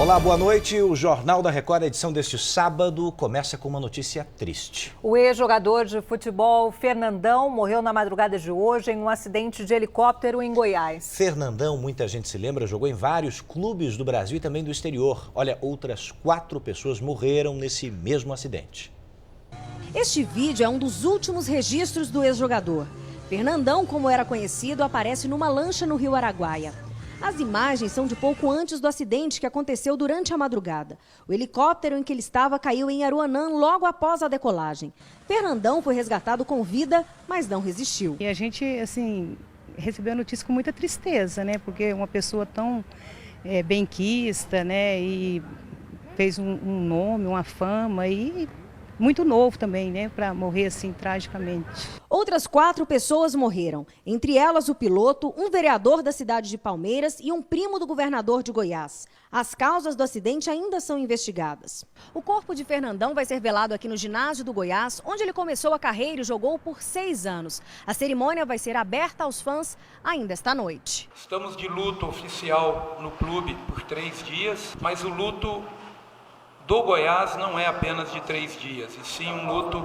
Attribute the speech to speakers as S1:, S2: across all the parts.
S1: Olá, boa noite. O Jornal da Record, a edição deste sábado, começa com uma notícia triste.
S2: O ex-jogador de futebol Fernandão morreu na madrugada de hoje em um acidente de helicóptero em Goiás.
S1: Fernandão, muita gente se lembra, jogou em vários clubes do Brasil e também do exterior. Olha, outras 4 pessoas morreram nesse mesmo acidente.
S3: Este vídeo é um dos últimos registros do ex-jogador. Fernandão, como era conhecido, aparece numa lancha no Rio Araguaia. As imagens são de pouco antes do acidente que aconteceu durante a madrugada. O helicóptero em que ele estava caiu em Aruanã logo após a decolagem. Fernandão foi resgatado com vida, mas não resistiu.
S4: E a gente, assim, recebeu a notícia com muita tristeza, né? Porque uma pessoa tão benquista, né? E fez um nome, uma fama e muito novo também, né? Para morrer assim tragicamente.
S3: Outras 4 pessoas morreram, entre elas o piloto, um vereador da cidade de Palmeiras e um primo do governador de Goiás. As causas do acidente ainda são investigadas. O corpo de Fernandão vai ser velado aqui no ginásio do Goiás, onde ele começou a carreira e jogou por 6 anos. A cerimônia vai ser aberta aos fãs ainda esta noite.
S5: Estamos de luto oficial no clube por 3 dias, mas o luto do Goiás não é apenas de 3 dias, e sim um luto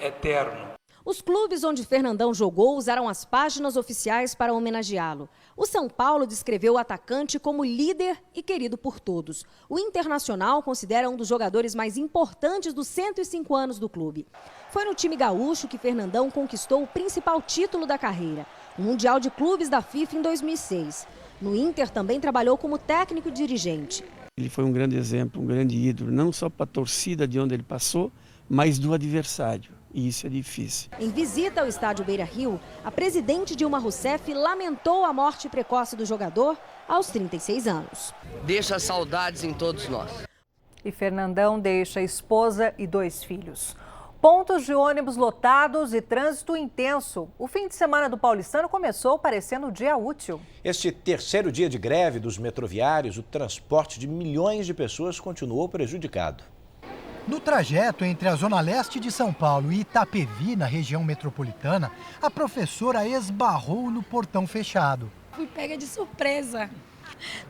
S5: eterno.
S3: Os clubes onde Fernandão jogou usaram as páginas oficiais para homenageá-lo. O São Paulo descreveu o atacante como líder e querido por todos. O Internacional considera um dos jogadores mais importantes dos 105 anos do clube. Foi no time gaúcho que Fernandão conquistou o principal título da carreira, o Mundial de Clubes da FIFA em 2006. No Inter também trabalhou como técnico e dirigente.
S6: Ele foi um grande exemplo, um grande ídolo, não só para a torcida de onde ele passou, mas do adversário. E isso é difícil.
S3: Em visita ao estádio Beira-Rio, a presidente Dilma Rousseff lamentou a morte precoce do jogador aos 36 anos.
S7: Deixa saudades em todos nós.
S2: E Fernandão deixa esposa e 2 filhos. Pontos de ônibus lotados e trânsito intenso. O fim de semana do paulistano começou parecendo um dia útil.
S1: Este terceiro dia de greve dos metroviários, o transporte de milhões de pessoas continuou prejudicado.
S8: No trajeto entre a Zona Leste de São Paulo e Itapevi, na região metropolitana, a professora esbarrou no portão fechado.
S9: Fui pega de surpresa.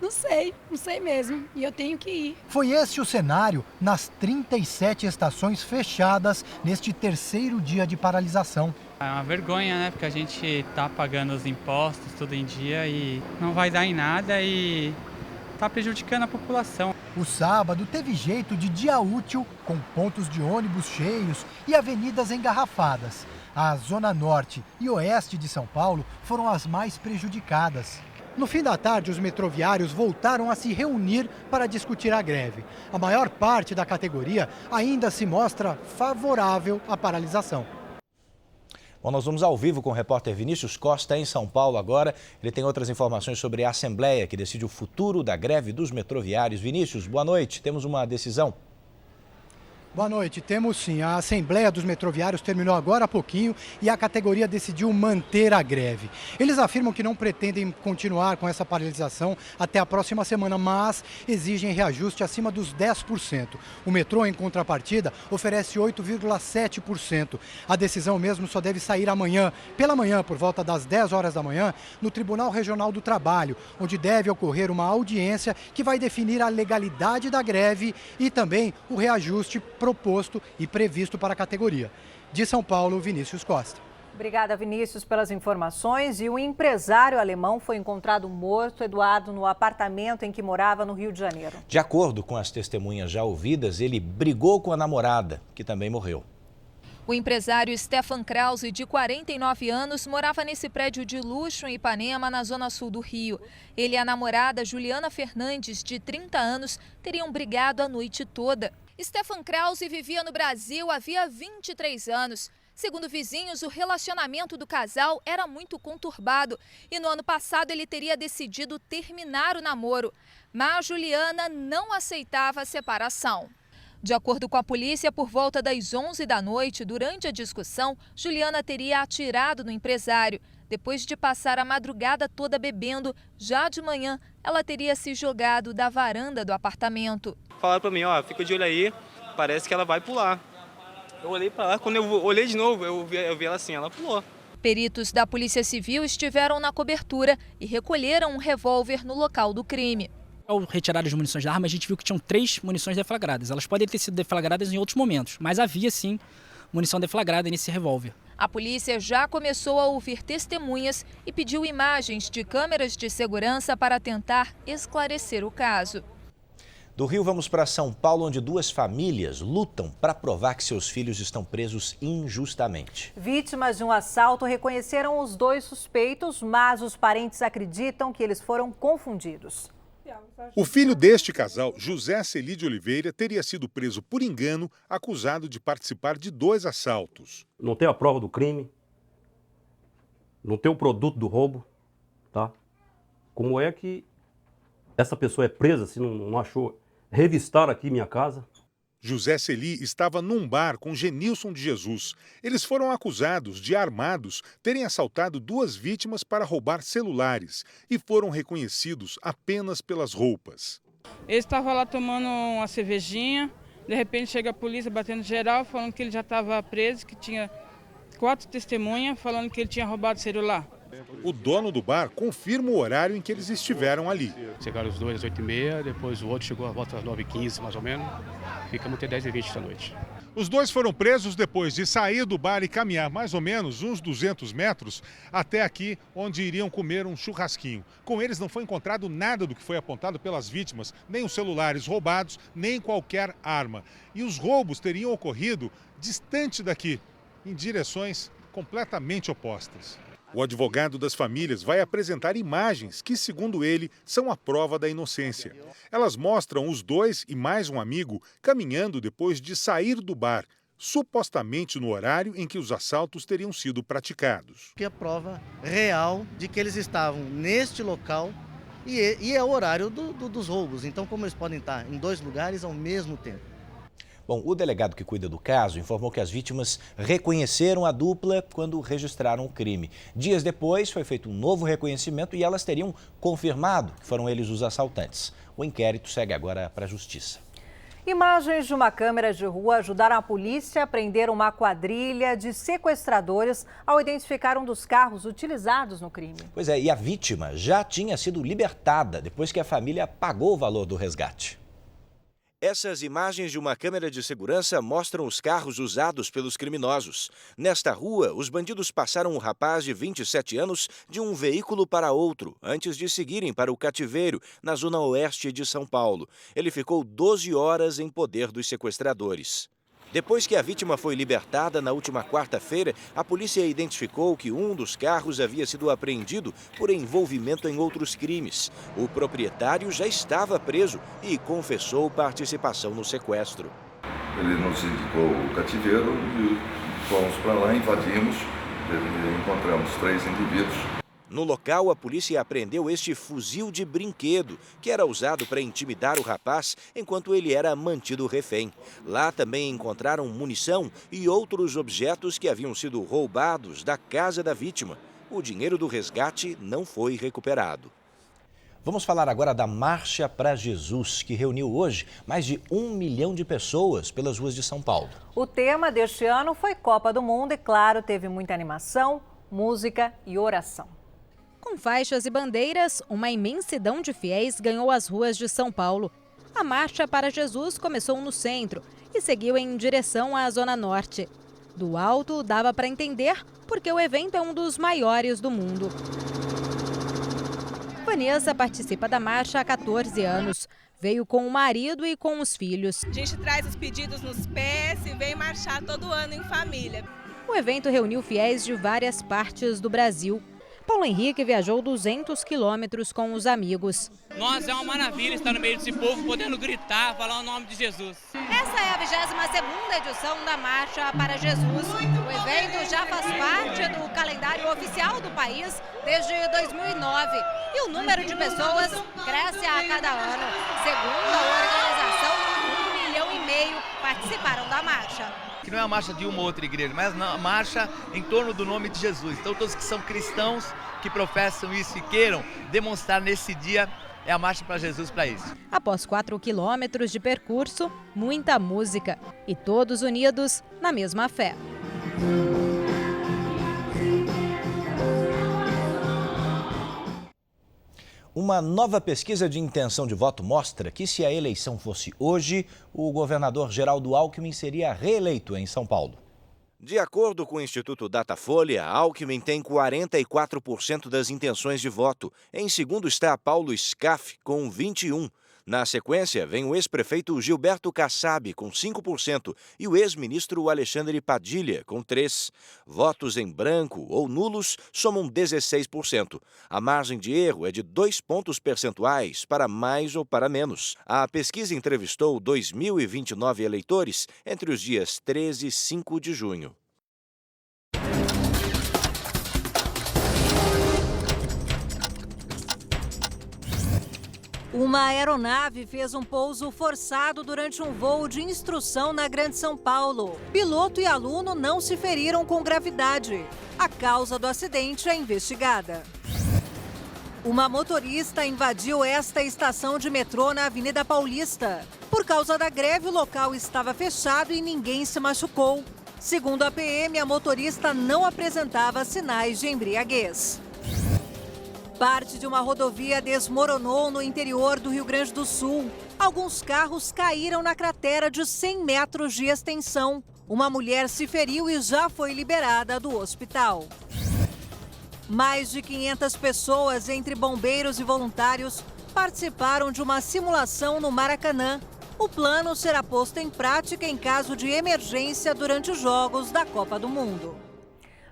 S9: Não sei mesmo. E eu tenho que ir.
S8: Foi esse o cenário nas 37 estações fechadas neste terceiro dia de paralisação.
S10: É uma vergonha, né? Porque a gente tá pagando os impostos tudo em dia e não vai dar em nada e tá prejudicando a população.
S8: O sábado teve jeito de dia útil, com pontos de ônibus cheios e avenidas engarrafadas. A Zona Norte e Oeste de São Paulo foram as mais prejudicadas. No fim da tarde, os metroviários voltaram a se reunir para discutir a greve. A maior parte da categoria ainda se mostra favorável à paralisação.
S1: Bom, nós vamos ao vivo com o repórter Vinícius Costa em São Paulo agora. Ele tem outras informações sobre a Assembleia que decide o futuro da greve dos metroviários. Vinícius, boa noite. Temos uma decisão?
S8: Boa noite, temos sim. A Assembleia dos Metroviários terminou agora há pouquinho e a categoria decidiu manter a greve. Eles afirmam que não pretendem continuar com essa paralisação até a próxima semana, mas exigem reajuste acima dos 10%. O metrô, em contrapartida, oferece 8,7%. A decisão mesmo só deve sair amanhã, pela manhã, por volta das 10 horas da manhã, no Tribunal Regional do Trabalho, onde deve ocorrer uma audiência que vai definir a legalidade da greve e também o reajuste proposto e previsto para a categoria. De São Paulo, Vinícius Costa.
S2: Obrigada, Vinícius, pelas informações. E o empresário alemão foi encontrado morto, Eduardo, no apartamento em que morava no Rio de Janeiro.
S1: De acordo com as testemunhas já ouvidas, ele brigou com a namorada, que também morreu.
S11: O empresário Stefan Krause, de 49 anos, morava nesse prédio de luxo em Ipanema, na zona sul do Rio. Ele e a namorada, Juliana Fernandes, de 30 anos, teriam brigado a noite toda. Stefan Krause vivia no Brasil havia 23 anos. Segundo vizinhos, o relacionamento do casal era muito conturbado e no ano passado ele teria decidido terminar o namoro. Mas Juliana não aceitava a separação. De acordo com a polícia, por volta das 11 da noite, durante a discussão, Juliana teria atirado no empresário. Depois de passar a madrugada toda bebendo, já de manhã, ela teria se jogado da varanda do apartamento.
S12: Falaram pra mim, ó, fica de olho aí, parece que ela vai pular. Eu olhei pra lá, quando eu olhei de novo, eu vi ela assim, ela pulou.
S11: Peritos da Polícia Civil estiveram na cobertura e recolheram um revólver no local do crime.
S13: Ao retirar as munições da arma, a gente viu que tinham 3 munições deflagradas. Elas podem ter sido deflagradas em outros momentos, mas havia sim munição deflagrada nesse revólver.
S11: A polícia já começou a ouvir testemunhas e pediu imagens de câmeras de segurança para tentar esclarecer o caso.
S1: Do Rio, vamos para São Paulo, onde 2 famílias lutam para provar que seus filhos estão presos injustamente.
S2: Vítimas de um assalto reconheceram os 2 suspeitos, mas os parentes acreditam que eles foram confundidos.
S14: O filho deste casal, José Celi de Oliveira, teria sido preso por engano, acusado de participar de 2 assaltos.
S15: Não tem a prova do crime, não tem o produto do roubo, tá? Como é que essa pessoa é presa se não achou? Revistar aqui minha casa.
S14: José Celi estava num bar com Genilson de Jesus. Eles foram acusados de, armados, terem assaltado 2 vítimas para roubar celulares e foram reconhecidos apenas pelas roupas.
S16: Ele estava lá tomando uma cervejinha, de repente chega a polícia batendo geral, falando que ele já estava preso, que tinha 4 testemunhas, falando que ele tinha roubado o celular.
S14: O dono do bar confirma o horário em que eles estiveram ali.
S17: Chegaram os 2 às 8h30, depois o outro chegou a volta às 9h15, mais ou menos. Ficamos até 10h20 da noite.
S14: Os 2 foram presos depois de sair do bar e caminhar mais ou menos uns 200 metros até aqui, onde iriam comer um churrasquinho. Com eles não foi encontrado nada do que foi apontado pelas vítimas, nem os celulares roubados, nem qualquer arma. E os roubos teriam ocorrido distante daqui, em direções completamente opostas. O advogado das famílias vai apresentar imagens que, segundo ele, são a prova da inocência. Elas mostram os 2 e mais um amigo caminhando depois de sair do bar, supostamente no horário em que os assaltos teriam sido praticados.
S18: Que é a prova real de que eles estavam neste local e é o horário dos roubos. Então, como eles podem estar em 2 lugares ao mesmo tempo?
S1: Bom, o delegado que cuida do caso informou que as vítimas reconheceram a dupla quando registraram o crime. Dias depois, foi feito um novo reconhecimento e elas teriam confirmado que foram eles os assaltantes. O inquérito segue agora para a Justiça.
S2: Imagens de uma câmera de rua ajudaram a polícia a prender uma quadrilha de sequestradores ao identificar um dos carros utilizados no crime.
S1: Pois é, e a vítima já tinha sido libertada depois que a família pagou o valor do resgate. Essas imagens de uma câmera de segurança mostram os carros usados pelos criminosos. Nesta rua, os bandidos passaram um rapaz de 27 anos de um veículo para outro, antes de seguirem para o cativeiro, na zona oeste de São Paulo. Ele ficou 12 horas em poder dos sequestradores. Depois que a vítima foi libertada na última quarta-feira, a polícia identificou que um dos carros havia sido apreendido por envolvimento em outros crimes. O proprietário já estava preso e confessou participação no sequestro.
S19: Ele nos indicou o cativeiro e fomos para lá, invadimos e encontramos 3 indivíduos.
S1: No local, a polícia apreendeu este fuzil de brinquedo, que era usado para intimidar o rapaz enquanto ele era mantido refém. Lá também encontraram munição e outros objetos que haviam sido roubados da casa da vítima. O dinheiro do resgate não foi recuperado. Vamos falar agora da Marcha para Jesus, que reuniu hoje mais de 1 milhão de pessoas pelas ruas de São Paulo.
S2: O tema deste ano foi Copa do Mundo e, claro, teve muita animação, música e oração.
S3: Com faixas e bandeiras, uma imensidão de fiéis ganhou as ruas de São Paulo. A Marcha para Jesus começou no centro e seguiu em direção à Zona Norte. Do alto, dava para entender porque o evento é um dos maiores do mundo. Vanessa participa da marcha há 14 anos. Veio com o marido e com os filhos.
S20: A gente traz os pedidos nos pés e vem marchar todo ano em família.
S3: O evento reuniu fiéis de várias partes do Brasil. Paulo Henrique viajou 200 quilômetros com os amigos.
S21: Nossa, é uma maravilha estar no meio desse povo, podendo gritar, falar o nome de Jesus.
S3: Essa é a 22ª edição da Marcha para Jesus. O evento já faz parte do calendário oficial do país desde 2009. E o número de pessoas cresce a cada ano. Segundo a organização, 1,5 milhão participaram da marcha.
S22: Que não é a marcha de uma ou outra igreja, mas a marcha em torno do nome de Jesus. Então todos que são cristãos, que professam isso e queiram demonstrar nesse dia, é a marcha para Jesus para isso.
S3: Após 4 quilômetros de percurso, muita música e todos unidos na mesma fé.
S1: Uma nova pesquisa de intenção de voto mostra que, se a eleição fosse hoje, o governador Geraldo Alckmin seria reeleito em São Paulo. De acordo com o Instituto Datafolha, Alckmin tem 44% das intenções de voto. Em segundo está Paulo Scaff, com 21%. Na sequência, vem o ex-prefeito Gilberto Kassab, com 5%, e o ex-ministro Alexandre Padilha, com 3%. Votos em branco ou nulos somam 16%. A margem de erro é de 2 pontos percentuais, para mais ou para menos. A pesquisa entrevistou 2.029 eleitores entre os dias 13 e 5 de junho.
S2: Uma aeronave fez um pouso forçado durante um voo de instrução na Grande São Paulo. Piloto e aluno não se feriram com gravidade. A causa do acidente é investigada. Uma motorista invadiu esta estação de metrô na Avenida Paulista. Por causa da greve, o local estava fechado e ninguém se machucou. Segundo a PM, a motorista não apresentava sinais de embriaguez. Parte de uma rodovia desmoronou no interior do Rio Grande do Sul. Alguns carros caíram na cratera de 100 metros de extensão. Uma mulher se feriu e já foi liberada do hospital. Mais de 500 pessoas, entre bombeiros e voluntários, participaram de uma simulação no Maracanã. O plano será posto em prática em caso de emergência durante os Jogos da Copa do Mundo.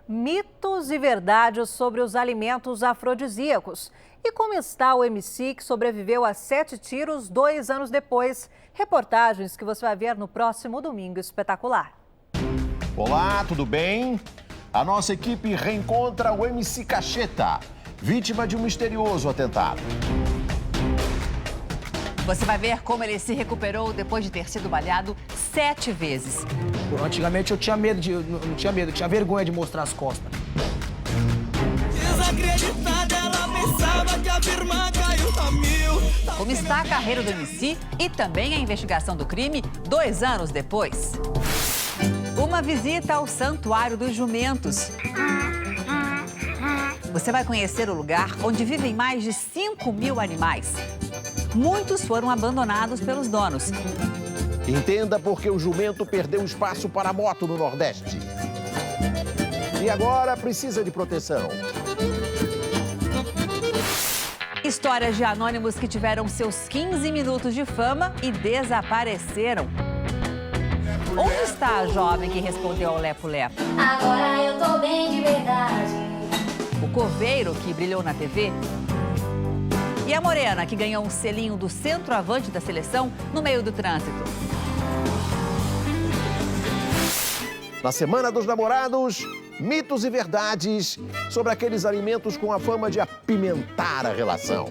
S2: Mitos e verdades sobre os alimentos afrodisíacos. E como está o MC que sobreviveu a 7 tiros 2 anos depois? Reportagens que você vai ver no próximo Domingo Espetacular.
S4: Olá, tudo bem? A nossa equipe reencontra o MC Cacheta, vítima de um misterioso atentado.
S5: Você vai ver como ele se recuperou depois de ter sido baleado 7 vezes.
S23: Antigamente eu tinha medo, não tinha medo, eu tinha vergonha de mostrar as costas.
S5: Desacreditada, ela pensava que a firma caiu a mil. Como está a carreira do MC e também a investigação do crime 2 anos depois. Uma visita ao Santuário dos Jumentos. Você vai conhecer o lugar onde vivem mais de 5.000 animais. Muitos foram abandonados pelos donos.
S4: Entenda por que o jumento perdeu espaço para a moto no Nordeste. E agora precisa de proteção.
S5: Histórias de anônimos que tiveram seus 15 minutos de fama e desapareceram. Onde está a jovem que respondeu ao Lepo-Lepo?
S24: Agora eu tô bem de verdade.
S5: O coveiro que brilhou na TV? E a morena, que ganhou um selinho do centroavante da seleção no meio do trânsito?
S4: Na Semana dos Namorados, mitos e verdades sobre aqueles alimentos com a fama de apimentar a relação.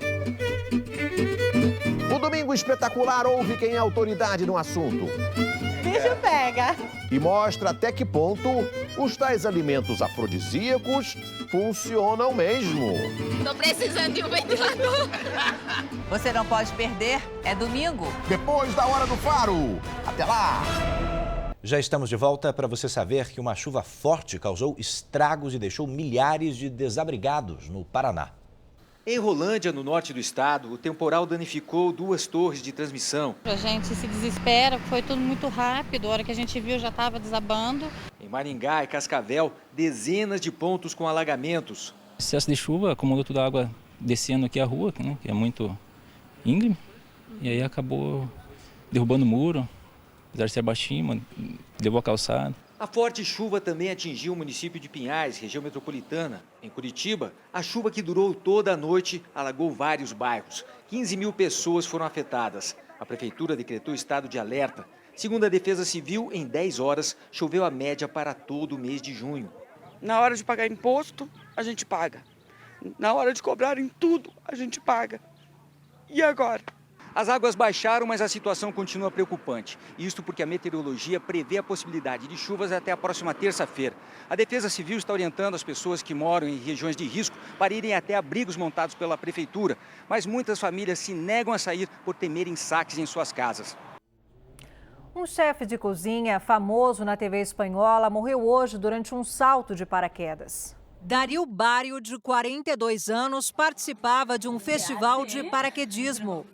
S4: O Domingo Espetacular ouve quem é autoridade no assunto.
S24: Bicho pega.
S4: E mostra até que ponto os tais alimentos afrodisíacos funcionam mesmo.
S24: Tô precisando de um ventilador.
S5: Você não pode perder, é domingo.
S4: Depois da Hora do Faro. Até lá!
S1: Já estamos de volta para você saber que uma chuva forte causou estragos e deixou milhares de desabrigados no Paraná.
S25: Em Rolândia, no norte do estado, o temporal danificou 2 torres de transmissão.
S26: A gente se desespera, foi tudo muito rápido, a hora que a gente viu já estava desabando.
S25: Em Maringá e Cascavel, dezenas de pontos com alagamentos.
S27: Excesso de chuva acumulou toda a água descendo aqui a rua, né, que é muito íngreme, e aí acabou derrubando o muro, apesar de ser baixinho, levou a calçada.
S25: A forte chuva também atingiu o município de Pinhais, região metropolitana. Em Curitiba, a chuva que durou toda a noite alagou vários bairros. 15.000 pessoas foram afetadas. A prefeitura decretou estado de alerta. Segundo a Defesa Civil, em 10 horas, choveu a média para todo o mês de junho.
S28: Na hora de pagar imposto, a gente paga. Na hora de cobrar em tudo, a gente paga. E agora?
S25: As águas baixaram, mas a situação continua preocupante. Isto porque a meteorologia prevê a possibilidade de chuvas até a próxima terça-feira. A Defesa Civil está orientando as pessoas que moram em regiões de risco para irem até abrigos montados pela prefeitura. Mas muitas famílias se negam a sair por temerem saques em suas casas.
S2: Um chefe de cozinha famoso na TV espanhola morreu hoje durante um salto de paraquedas. Dario Bário, de 42 anos, participava de um festival de paraquedismo.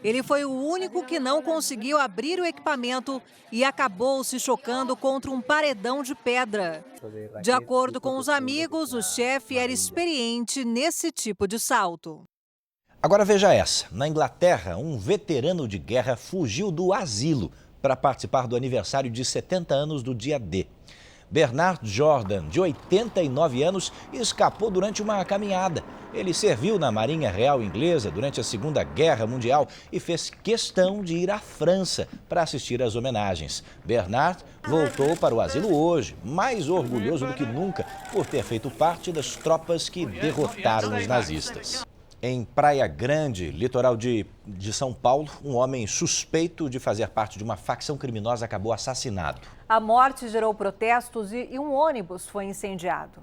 S2: Ele foi o único que não conseguiu abrir o equipamento e acabou se chocando contra um paredão de pedra. De acordo com os amigos, o chefe era experiente nesse tipo de salto.
S1: Agora veja essa. Na Inglaterra, um veterano de guerra fugiu do asilo para participar do aniversário de 70 anos do dia D. Bernard Jordan, de 89 anos, escapou durante uma caminhada. Ele serviu na Marinha Real Inglesa durante a Segunda Guerra Mundial e fez questão de ir à França para assistir às homenagens. Bernard voltou para o asilo hoje, mais orgulhoso do que nunca por ter feito parte das tropas que derrotaram os nazistas. Em Praia Grande, litoral de São Paulo, um homem suspeito de fazer parte de uma facção criminosa acabou assassinado.
S2: A morte gerou protestos e um ônibus foi incendiado.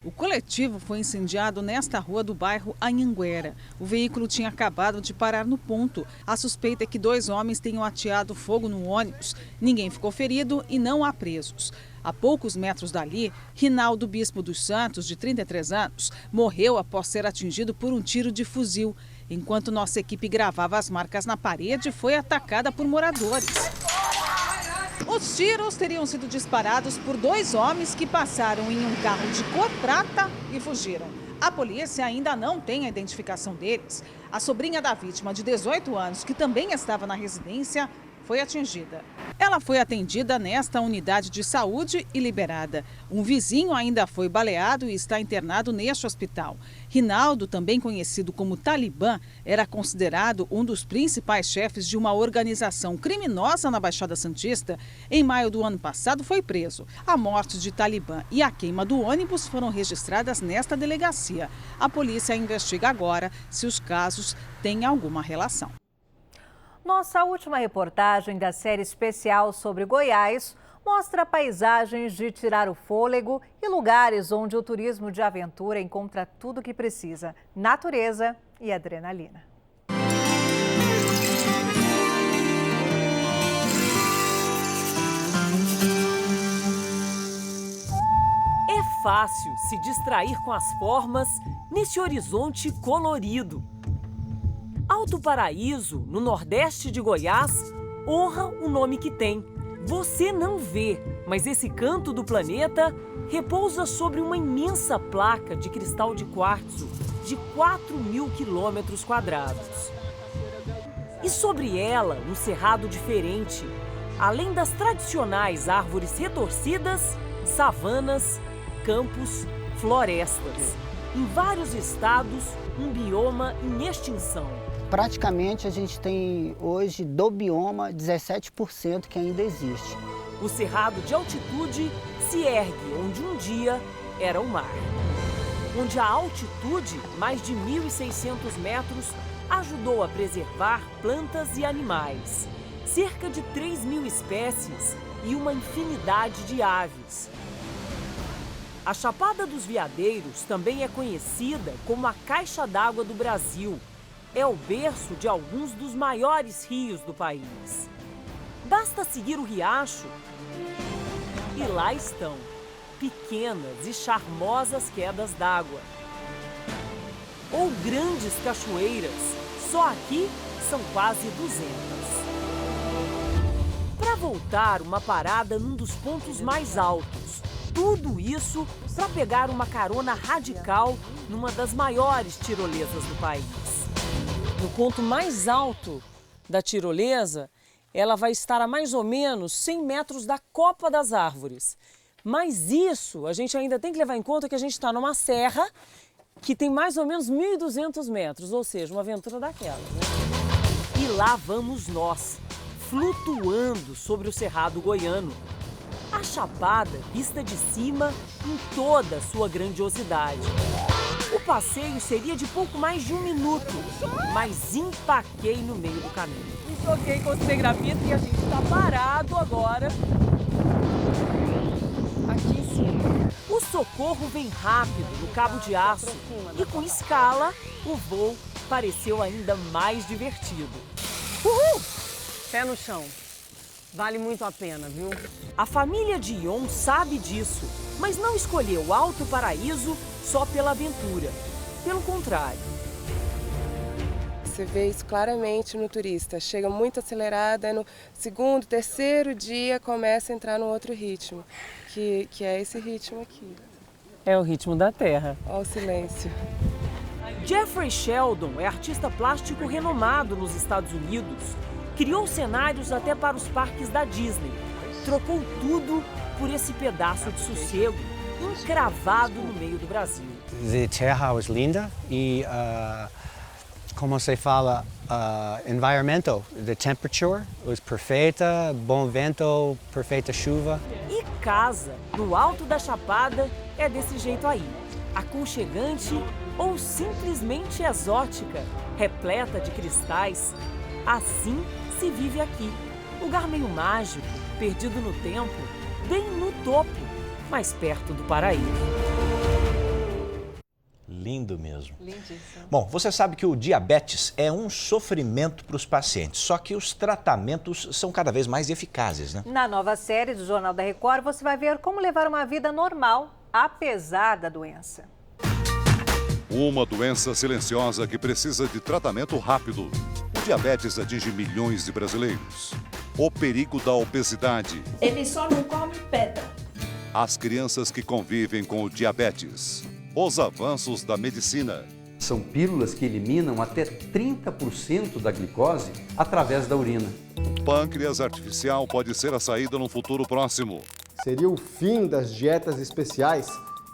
S6: O coletivo foi incendiado nesta rua do bairro Anhanguera. O veículo tinha acabado de parar no ponto. A suspeita é que 2 homens tenham ateado fogo no ônibus. Ninguém ficou ferido e não há presos. A poucos metros dali, Rinaldo Bispo dos Santos, de 33 anos, morreu após ser atingido por um tiro de fuzil. Enquanto nossa equipe gravava as marcas na parede, foi atacada por moradores. Os tiros teriam sido disparados por 2 homens que passaram em um carro de cor prata e fugiram. A polícia ainda não tem a identificação deles. A sobrinha da vítima, de 18 anos, que também estava na residência, foi atingida. Ela foi atendida nesta unidade de saúde e liberada. Um vizinho ainda foi baleado e está internado neste hospital. Rinaldo, também conhecido como Talibã, era considerado um dos principais chefes de uma organização criminosa na Baixada Santista. Em maio do ano passado foi preso. A morte de Talibã e a queima do ônibus foram registradas nesta delegacia. A polícia investiga agora se os casos têm alguma relação.
S2: Nossa última reportagem da série especial sobre Goiás mostra paisagens de tirar o fôlego e lugares onde o turismo de aventura encontra tudo o que precisa: natureza e adrenalina.
S7: É fácil se distrair com as formas nesse horizonte colorido. Alto Paraíso, no nordeste de Goiás, honra o nome que tem. Você não vê, mas esse canto do planeta repousa sobre uma imensa placa de cristal de quartzo de 4.000 quilômetros quadrados. E sobre ela, um cerrado diferente, além das tradicionais árvores retorcidas, savanas, campos, florestas. Em vários estados, um bioma em extinção.
S8: Praticamente a gente tem hoje do bioma 17% que ainda existe.
S7: O cerrado de altitude se ergue onde um dia era o mar. Onde a altitude, mais de 1.600 metros, ajudou a preservar plantas e animais. Cerca de 3.000 espécies e uma infinidade de aves. A Chapada dos Veadeiros também é conhecida como a Caixa d'Água do Brasil. É o berço de alguns dos maiores rios do país. Basta seguir o riacho e lá estão, pequenas e charmosas quedas d'água. Ou grandes cachoeiras, só aqui são quase 200. Para voltar, uma parada num dos pontos mais altos. Tudo isso para pegar uma carona radical numa das maiores tirolesas do país. No ponto mais alto da tirolesa, ela vai estar a mais ou menos 100 metros da copa das árvores. Mas isso, a gente ainda tem que levar em conta que a gente está numa serra que tem mais ou menos 1.200 metros, ou seja, uma aventura daquela, né? E lá vamos nós, flutuando sobre o Cerrado Goiano. A Chapada vista de cima em toda a sua grandiosidade. O passeio seria de pouco mais de 1 minuto, mas empaquei no meio do caminho. Me choquei com o cinegrafista e a gente está parado agora aqui em cima. O socorro vem rápido no cabo de aço e com escala o voo pareceu ainda mais divertido. Uhul! Pé no chão. Vale muito a pena, viu? A família de Ion sabe disso, mas não escolheu Alto Paraíso só pela aventura. Pelo contrário.
S9: Você vê isso claramente no turista. Chega muito acelerada, no segundo, terceiro dia começa a entrar no outro ritmo, que é esse ritmo aqui.
S7: É o ritmo da terra.
S9: Olha o silêncio.
S7: Jeffrey Sheldon é artista plástico renomado nos Estados Unidos. Criou cenários até para os parques da Disney. Trocou tudo por esse pedaço de sossego, encravado no meio do Brasil.
S10: A terra é linda e, como se fala, environmental, the temperature was perfeita, bom vento, perfeita chuva.
S7: E casa, no alto da Chapada, é desse jeito aí. Aconchegante ou simplesmente exótica, repleta de cristais. Assim se vive aqui. Lugar meio mágico, perdido no tempo, bem no topo, mais perto do paraíso.
S1: Lindo mesmo.
S7: Lindíssimo.
S1: Bom, você sabe que o diabetes é um sofrimento para os pacientes, só que os tratamentos são cada vez mais eficazes, né?
S2: Na nova série do Jornal da Record, você vai ver como levar uma vida normal, apesar da doença.
S11: Uma doença silenciosa que precisa de tratamento rápido. O diabetes atinge milhões de brasileiros. O perigo da obesidade.
S24: Ele só não come pedra.
S11: As crianças que convivem com o diabetes. Os avanços da medicina.
S12: São pílulas que eliminam até 30% da glicose através da urina.
S11: O pâncreas artificial pode ser a saída no futuro próximo.
S13: Seria o fim das dietas especiais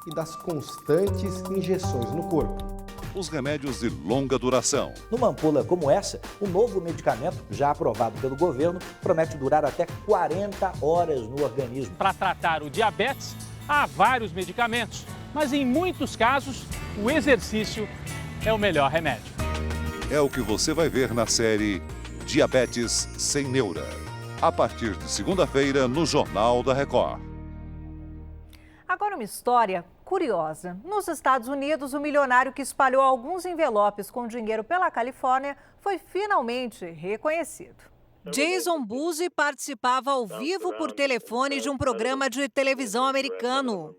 S13: e das constantes injeções no corpo.
S11: Os remédios de longa duração.
S15: Numa ampola como essa, o novo medicamento, já aprovado pelo governo, promete durar até 40 horas no organismo.
S16: Para tratar o diabetes, há vários medicamentos, mas em muitos casos, o exercício é o melhor remédio.
S11: É o que você vai ver na série Diabetes Sem Neura, a partir de segunda-feira no Jornal da Record.
S2: Agora uma história curiosa. Nos Estados Unidos, o milionário que espalhou alguns envelopes com dinheiro pela Califórnia foi finalmente reconhecido. Jason Buzzi participava ao vivo por telefone de um programa de televisão americano.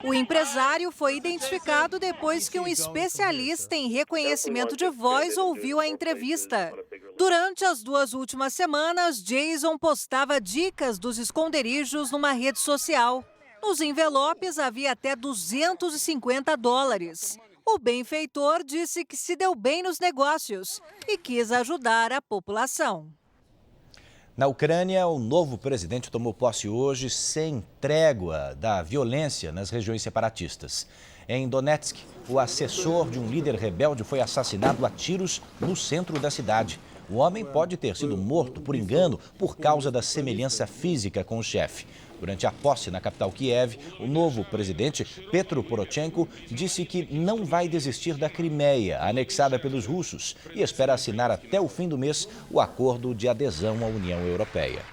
S2: O empresário foi identificado depois que um especialista em reconhecimento de voz ouviu a entrevista. Durante as 2 últimas semanas, Jason postava dicas dos esconderijos numa rede social. Nos envelopes havia até $250. O benfeitor disse que se deu bem nos negócios e quis ajudar a população.
S1: Na Ucrânia, o novo presidente tomou posse hoje sem trégua da violência nas regiões separatistas. Em Donetsk, o assessor de um líder rebelde foi assassinado a tiros no centro da cidade. O homem pode ter sido morto por engano por causa da semelhança física com o chefe. Durante a posse na capital Kiev, o novo presidente, Petro Poroshenko, disse que não vai desistir da Crimeia, anexada pelos russos, e espera assinar até o fim do mês o acordo de adesão à União Europeia.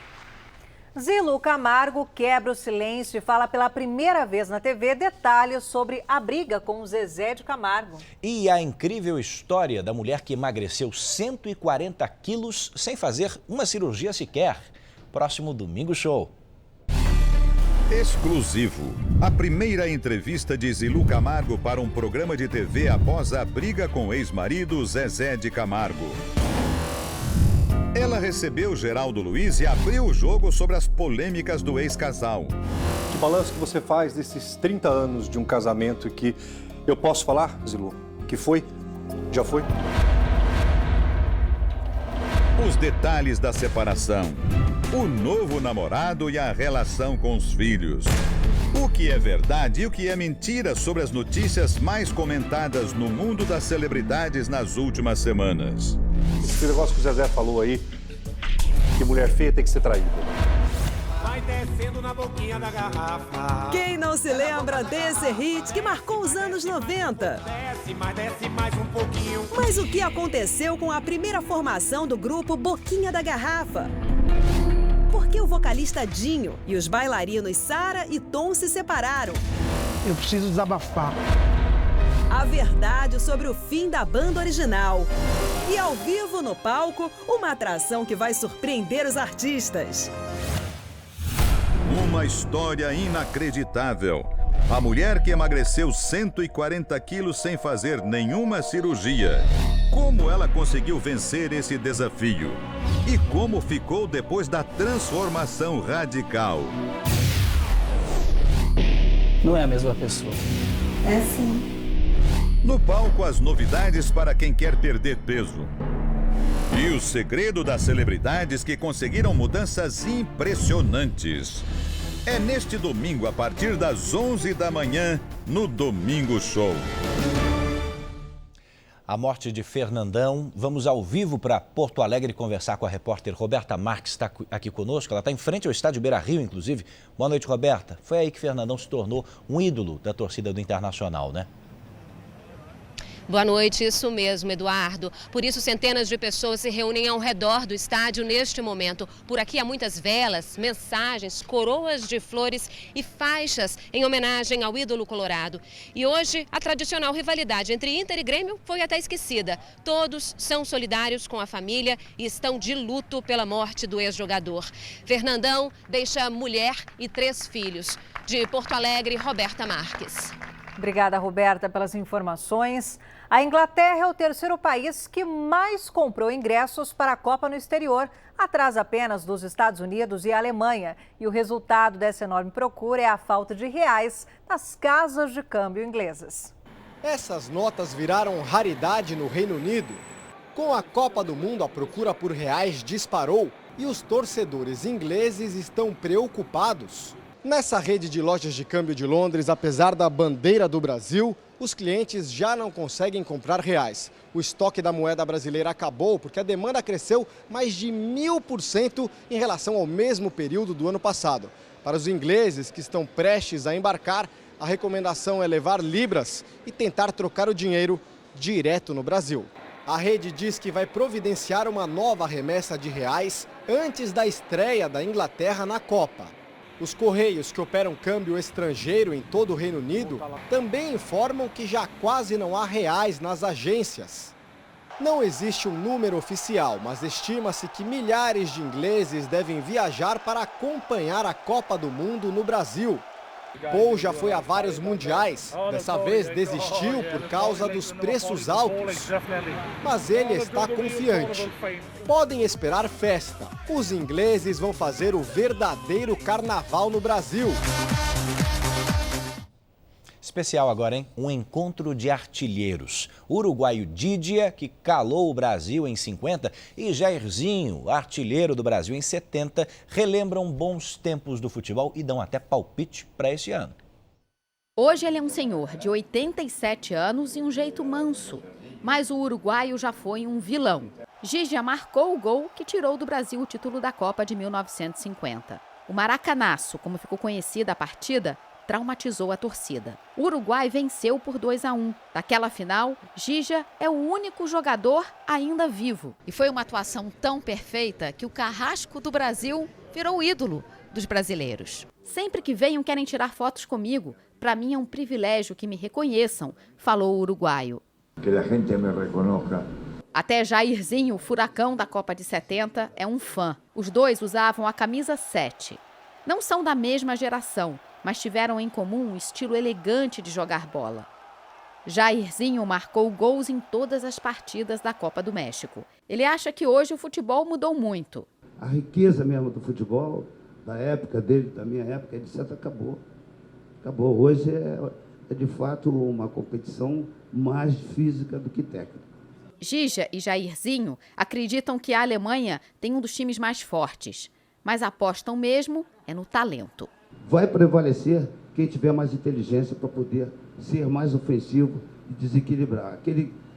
S2: Zilu Camargo quebra o silêncio e fala pela primeira vez na TV detalhes sobre a briga com o Zezé de Camargo.
S1: E a incrível história da mulher que emagreceu 140 quilos sem fazer uma cirurgia sequer. Próximo Domingo Show.
S17: Exclusivo. A primeira entrevista de Zilu Camargo para um programa de TV após a briga com o ex-marido Zezé de Camargo. Ela recebeu Geraldo Luiz e abriu o jogo sobre as polêmicas do ex-casal.
S29: Que balanço que você faz desses 30 anos de um casamento que eu posso falar, Zilu, que foi, já foi?
S17: Os detalhes da separação, o novo namorado e a relação com os filhos. O que é verdade e o que é mentira sobre as notícias mais comentadas no mundo das celebridades nas últimas semanas.
S29: Esse negócio que o Zezé falou aí, que mulher feia tem que ser traída.
S30: Vai descendo na boquinha da garrafa.
S31: Quem não se lembra desse hit que marcou os anos 90?
S30: Desce mais um pouquinho.
S31: Mas o que aconteceu com a primeira formação do grupo Boquinha da Garrafa? Por que o vocalista Dinho e os bailarinos Sara e Tom se separaram?
S23: Eu preciso desabafar.
S31: A verdade sobre o fim da banda original. E ao vivo no palco, uma atração que vai surpreender os artistas.
S17: Uma história inacreditável. A mulher que emagreceu 140 quilos sem fazer nenhuma cirurgia. Como ela conseguiu vencer esse desafio? E como ficou depois da transformação radical?
S23: Não é a mesma pessoa.
S24: É sim.
S17: No palco, as novidades para quem quer perder peso. E o segredo das celebridades que conseguiram mudanças impressionantes. É neste domingo, a partir das 11 da manhã, no Domingo Show.
S1: A morte de Fernandão. Vamos ao vivo para Porto Alegre conversar com a repórter Roberta Marques, que está aqui conosco. Ela está em frente ao estádio Beira-Rio, inclusive. Boa noite, Roberta. Foi aí que Fernandão se tornou um ídolo da torcida do Internacional, né?
S3: Boa noite, isso mesmo, Eduardo. Por isso, centenas de pessoas se reúnem ao redor do estádio neste momento. Por aqui há muitas velas, mensagens, coroas de flores e faixas em homenagem ao ídolo colorado. E hoje, a tradicional rivalidade entre Inter e Grêmio foi até esquecida. Todos são solidários com a família e estão de luto pela morte do ex-jogador. Fernandão deixa mulher e 3 filhos. De Porto Alegre, Roberta Marques.
S2: Obrigada, Roberta, pelas informações. A Inglaterra é o terceiro país que mais comprou ingressos para a Copa no exterior, atrás apenas dos Estados Unidos e a Alemanha. E o resultado dessa enorme procura é a falta de reais nas casas de câmbio inglesas.
S13: Essas notas viraram raridade no Reino Unido. Com a Copa do Mundo, a procura por reais disparou e os torcedores ingleses estão preocupados. Nessa rede de lojas de câmbio de Londres, apesar da bandeira do Brasil, os clientes já não conseguem comprar reais. O estoque da moeda brasileira acabou porque a demanda cresceu mais de 1000% em relação ao mesmo período do ano passado. Para os ingleses que estão prestes a embarcar, a recomendação é levar libras e tentar trocar o dinheiro direto no Brasil. A rede diz que vai providenciar uma nova remessa de reais antes da estreia da Inglaterra na Copa. Os Correios, que operam câmbio estrangeiro em todo o Reino Unido, também informam que já quase não há reais nas agências. Não existe um número oficial, mas estima-se que milhares de ingleses devem viajar para acompanhar a Copa do Mundo no Brasil. Paul já foi a vários mundiais, dessa vez desistiu por causa dos preços altos. Mas ele está confiante. Podem esperar festa. Os ingleses vão fazer o verdadeiro carnaval no Brasil.
S1: Especial agora, hein? Um encontro de artilheiros. O uruguaio Didia, que calou o Brasil em 50, e Jairzinho, artilheiro do Brasil em 70, relembram bons tempos do futebol e dão até palpite para esse ano.
S4: Hoje ele é um senhor de 87 anos e um jeito manso, mas o uruguaio já foi um vilão. Didia marcou o gol que tirou do Brasil o título da Copa de 1950. O Maracanaço, como ficou conhecida a partida, traumatizou a torcida. O Uruguai venceu por 2-1. Daquela final, Didia é o único jogador ainda vivo. E foi uma atuação tão perfeita que o Carrasco do Brasil virou o ídolo dos brasileiros. Sempre que venham querem tirar fotos comigo. Para mim é um privilégio que me reconheçam, falou o uruguaio.
S5: Que a gente me reconozca.
S4: Até Jairzinho, o furacão da Copa de 70, é um fã. Os dois usavam a camisa 7. Não são da mesma geração, mas tiveram em comum um estilo elegante de jogar bola. Jairzinho marcou gols em todas as partidas da Copa do México. Ele acha que hoje o futebol mudou muito.
S5: A riqueza mesmo do futebol, da época dele, da minha época, etc., acabou. Acabou. Hoje é de fato uma competição mais física do que técnica.
S4: Didia e Jairzinho acreditam que a Alemanha tem um dos times mais fortes, mas apostam mesmo no talento.
S5: Vai prevalecer quem tiver mais inteligência para poder ser mais ofensivo e desequilibrar.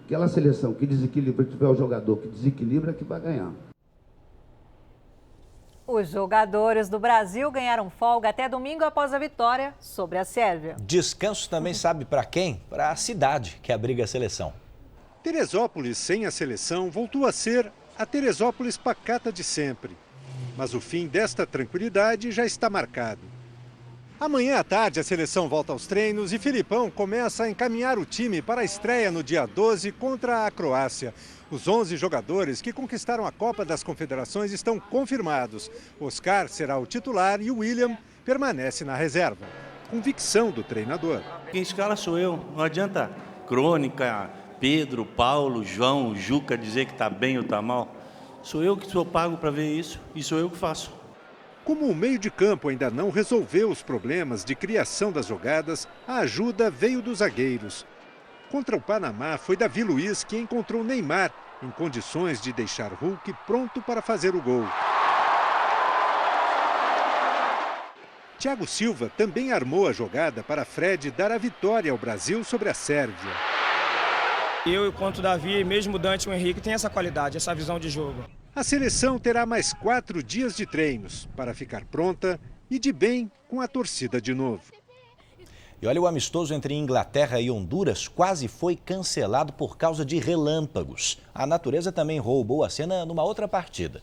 S5: Aquela seleção que desequilibra, tiver o jogador que desequilibra, que vai ganhar.
S2: Os jogadores do Brasil ganharam folga até domingo após a vitória sobre a Sérvia.
S1: Descanso também sabe para quem? Para a cidade que abriga a seleção.
S14: Teresópolis, sem a seleção, voltou a ser a Teresópolis pacata de sempre. Mas o fim desta tranquilidade já está marcado. Amanhã à tarde a seleção volta aos treinos e Filipão começa a encaminhar o time para a estreia no dia 12 contra a Croácia. Os 11 jogadores que conquistaram a Copa das Confederações estão confirmados. Oscar será o titular e o William permanece na reserva. Convicção do treinador.
S6: Quem escala sou eu, não adianta crônica, Pedro, Paulo, João, Juca dizer que está bem ou está mal. Sou eu que sou pago para ver isso e sou eu que faço.
S14: Como o meio de campo ainda não resolveu os problemas de criação das jogadas, a ajuda veio dos zagueiros. Contra o Panamá, foi Davi Luiz que encontrou Neymar em condições de deixar Hulk pronto para fazer o gol. Thiago Silva também armou a jogada para Fred dar a vitória ao Brasil sobre a Sérvia.
S23: Eu, quanto o Davi, mesmo o Dante e o Henrique, tem essa qualidade, essa visão de jogo.
S14: A seleção terá mais 4 dias de treinos para ficar pronta e de bem com a torcida de novo.
S1: E olha, o amistoso entre Inglaterra e Honduras quase foi cancelado por causa de relâmpagos. A natureza também roubou a cena numa outra partida.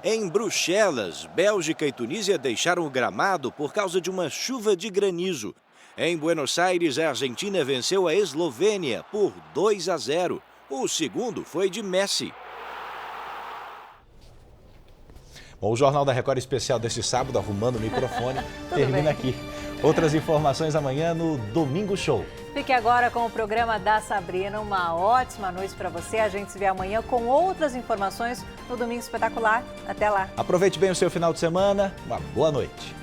S1: Em Bruxelas, Bélgica e Tunísia deixaram o gramado por causa de uma chuva de granizo. Em Buenos Aires, a Argentina venceu a Eslovênia por 2-0. O segundo foi de Messi. Bom, o Jornal da Record especial deste sábado, arrumando o microfone, termina aqui. Outras informações amanhã no Domingo Show.
S2: Fique agora com o programa da Sabrina. Uma ótima noite para você. A gente se vê amanhã com outras informações no Domingo Espetacular. Até lá.
S1: Aproveite bem o seu final de semana. Uma boa noite.